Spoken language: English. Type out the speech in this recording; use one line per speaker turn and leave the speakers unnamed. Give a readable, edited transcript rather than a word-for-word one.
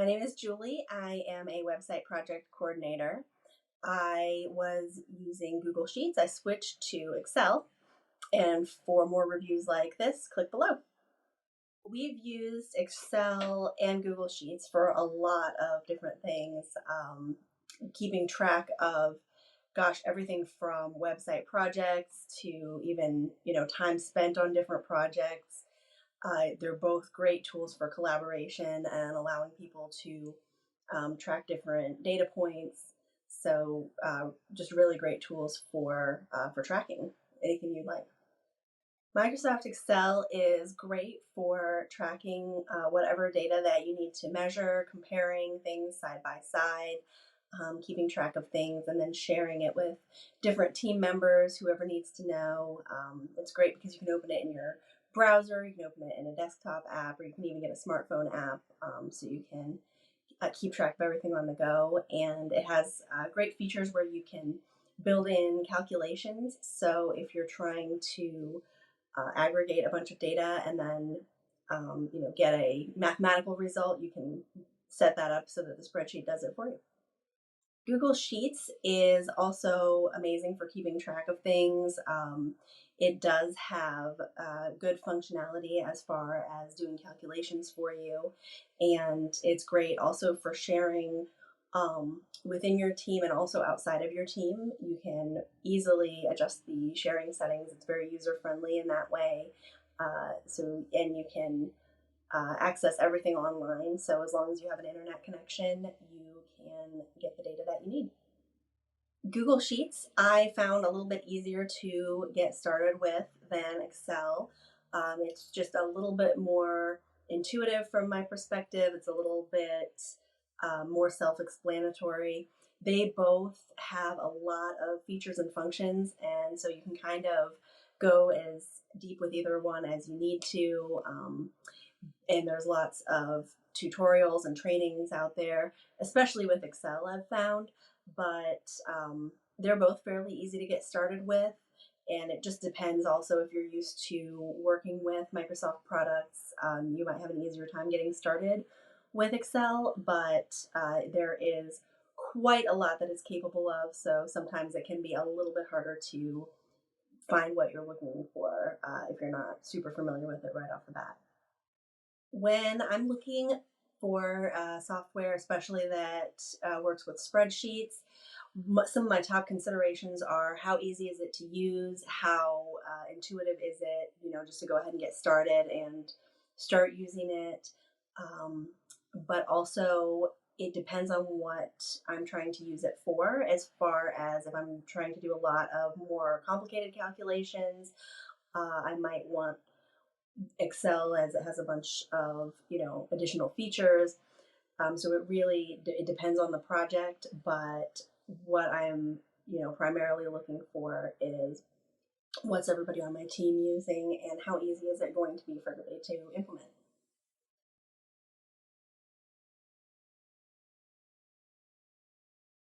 My name is Julie. I am a website project coordinator. I was using Google Sheets. I switched to Excel. And for more reviews like this, click below. We've used Excel and Google Sheets for a lot of different things, keeping track of, gosh, everything from website projects to even, time spent on different projects. They're both great tools for collaboration and allowing people to track different data points. So just really great tools for tracking anything you'd like. Microsoft Excel is great for tracking whatever data that you need to measure, comparing things side by side, keeping track of things, and then sharing it with different team members, whoever needs to know. It's great because you can open it in your browser, you can open it in a desktop app, or you can even get a smartphone app so you can keep track of everything on the go. And it has great features where you can build in calculations. So if you're trying to aggregate a bunch of data and then get a mathematical result, you can set that up so that the spreadsheet does it for you. Google Sheets is also amazing for keeping track of things. It does have good functionality as far as doing calculations for you, and it's great also for sharing within your team and also outside of your team. You can easily adjust the sharing settings. It's very user friendly in that way. And you can access everything online. So as long as you have an internet connection, you can get the data that you need. Google Sheets, I found a little bit easier to get started with than Excel. It's just a little bit more intuitive from my perspective. It's a little bit more self-explanatory. They both have a lot of features and functions, and so you can kind of go as deep with either one as you need to. And there's lots of tutorials and trainings out there, especially with Excel, I've found. But they're both fairly easy to get started with. And it just depends also if you're used to working with Microsoft products. You might have an easier time getting started with Excel, but there is quite a lot that it's capable of. So sometimes it can be a little bit harder to find what you're looking for if you're not super familiar with it right off the bat. When I'm looking for software, especially that works with spreadsheets, some of my top considerations are how easy is it to use, how intuitive is it, just to go ahead and get started and start using it. But also, it depends on what I'm trying to use it for, as far as if I'm trying to do a lot of more complicated calculations, I might want Excel as it has a bunch of additional features. So it depends on the project, but what I'm primarily looking for is what's everybody on my team using and how easy is it going to be for everybody to implement.